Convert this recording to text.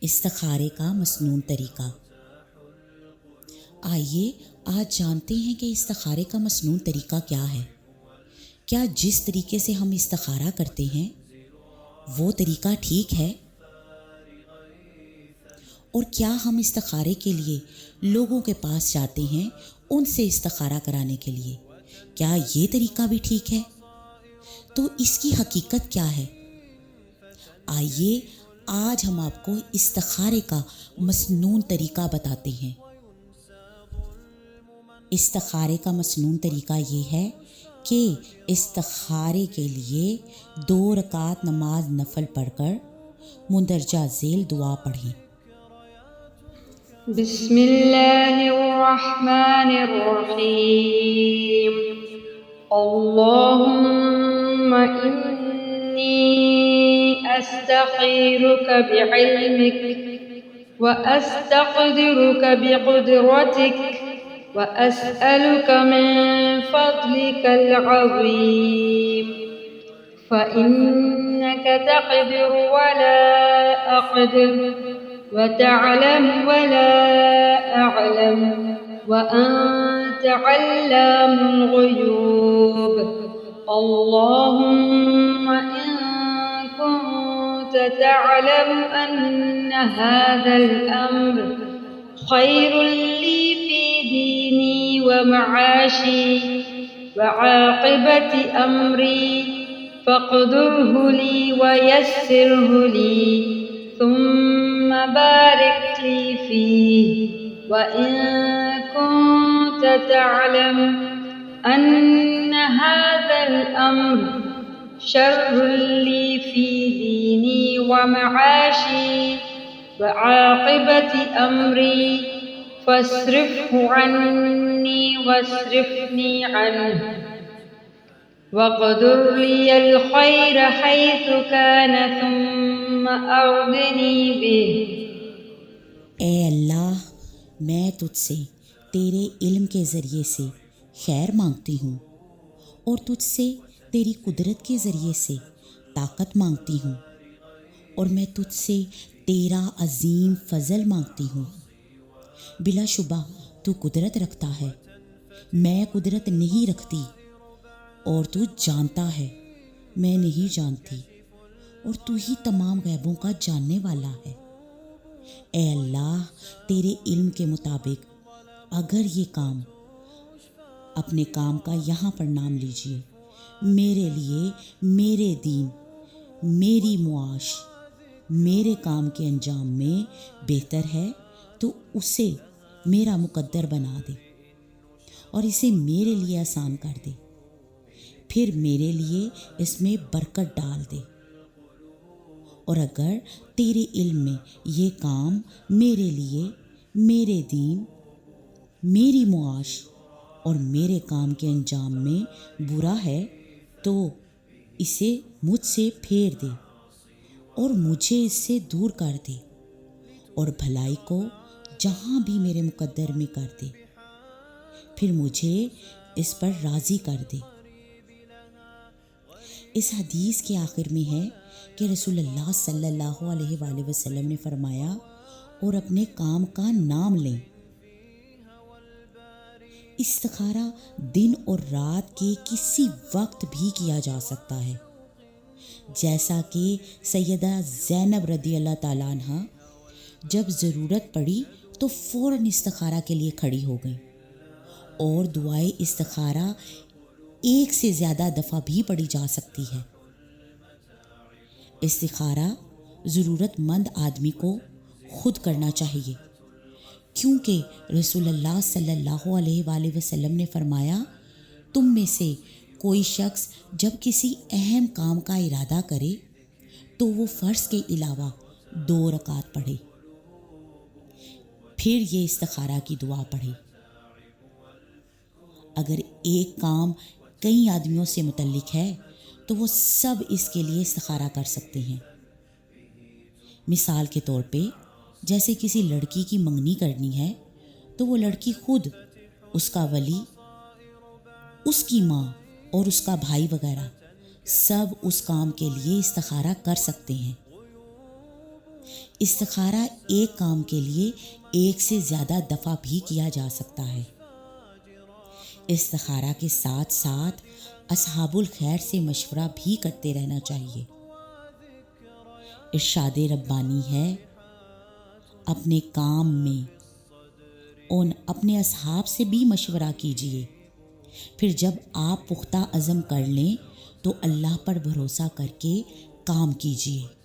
استخارے کا مسنون طریقہ۔ آئیے آج جانتے ہیں کہ استخارے کا مسنون طریقہ کیا ہے۔ کیا جس طریقے سے ہم استخارہ کرتے ہیں وہ طریقہ ٹھیک ہے؟ اور کیا ہم استخارے کے لیے لوگوں کے پاس جاتے ہیں ان سے استخارہ کرانے کے لیے، کیا یہ طریقہ بھی ٹھیک ہے؟ تو اس کی حقیقت کیا ہے؟ آئیے آج ہم آپ کو استخارے کا مسنون طریقہ بتاتے ہیں۔ استخارے کا مسنون طریقہ یہ ہے کہ استخارے کے لیے 2 رکعت نماز نفل پڑھ کر مندرجہ ذیل دعا پڑھیں۔ بسم اللہ الرحمن الرحیم، اللہم انی استخیرک بعلمک واستقدرک بقدرتک واسألک من فضلک العظیم فإنک تقدر ولا أقدر وتعلم ولا أعلم وأنت علام الغيوب اللهم إن كنت تعلم أن هذا الأمر خير لي في ديني ومعاشي وعاقبة أمري فاقدره لي ويسره لي ثم بارك لي فيه وإن كنت تعلم أن هذا الأمر شر لي في ديني ومعاشي وعاقبة أمري فاصرفه عني واصرفني عنه واقدر لي الخير حيث كان ثم أرضني به۔ اے اللہ، میں تجھ سے تیرے علم کے ذریعے سے خیر مانگتی ہوں اور تجھ سے تیری قدرت کے ذریعے سے طاقت مانگتی ہوں، اور میں تجھ سے تیرا عظیم فضل مانگتی ہوں۔ بلا شبہ تو قدرت رکھتا ہے، میں قدرت نہیں رکھتی، اور تو جانتا ہے میں نہیں جانتی، اور تو ہی تمام غیبوں کا جاننے والا ہے۔ اے اللہ، تیرے علم کے مطابق اگر یہ کام اپنے کام کا یہاں پر نام لیجیے میرے لیے، میرے دین، میری معاش، میرے کام کے انجام میں بہتر ہے تو اسے میرا مقدر بنا دے اور اسے میرے لیے آسان کر دے، پھر میرے لیے اس میں برکت ڈال دے۔ اور اگر تیرے علم میں یہ کام میرے لیے، میرے دین، میری معاش اور میرے کام کے انجام میں برا ہے تو اسے مجھ سے پھیر دے اور مجھے اس سے دور کر دے، اور بھلائی کو جہاں بھی میرے مقدر میں کر دے، پھر مجھے اس پر راضی کر دے۔ اس حدیث کے آخر میں ہے کہ رسول اللہ صلی اللہ علیہ وآلہ وسلم نے فرمایا، اور اپنے کام کا نام لیں۔ استخارہ دن اور رات کے کسی وقت بھی کیا جا سکتا ہے، جیسا کہ سیدہ زینب رضی اللہ تعالیٰ عنہ جب ضرورت پڑی تو فوراً استخارہ کے لیے کھڑی ہو گئیں، اور دعائے استخارہ 1 سے زیادہ دفعہ بھی پڑھی جا سکتی ہے۔ استخارہ ضرورت مند آدمی کو خود کرنا چاہیے، کیونکہ رسول اللہ صلی اللہ علیہ وآلہ وسلم نے فرمایا، تم میں سے کوئی شخص جب کسی اہم کام کا ارادہ کرے تو وہ فرض کے علاوہ 2 رکعت پڑھے، پھر یہ استخارہ کی دعا پڑھے۔ اگر ایک کام کئی آدمیوں سے متعلق ہے تو وہ سب اس کے لیے استخارہ کر سکتے ہیں۔ مثال کے طور پہ جیسے کسی لڑکی کی منگنی کرنی ہے تو وہ لڑکی خود، اس کا ولی، اس کی ماں اور اس کا بھائی وغیرہ سب اس کام کے لیے استخارہ کر سکتے ہیں۔ استخارہ ایک کام کے لیے ایک سے زیادہ دفعہ بھی کیا جا سکتا ہے۔ استخارہ کے ساتھ ساتھ اصحاب الخیر سے مشورہ بھی کرتے رہنا چاہیے۔ ارشاد ربانی ہے، اپنے کام میں اپنے اصحاب سے بھی مشورہ کیجیے، پھر جب آپ پختہ عزم کر لیں تو اللہ پر بھروسہ کر کے کام کیجیے۔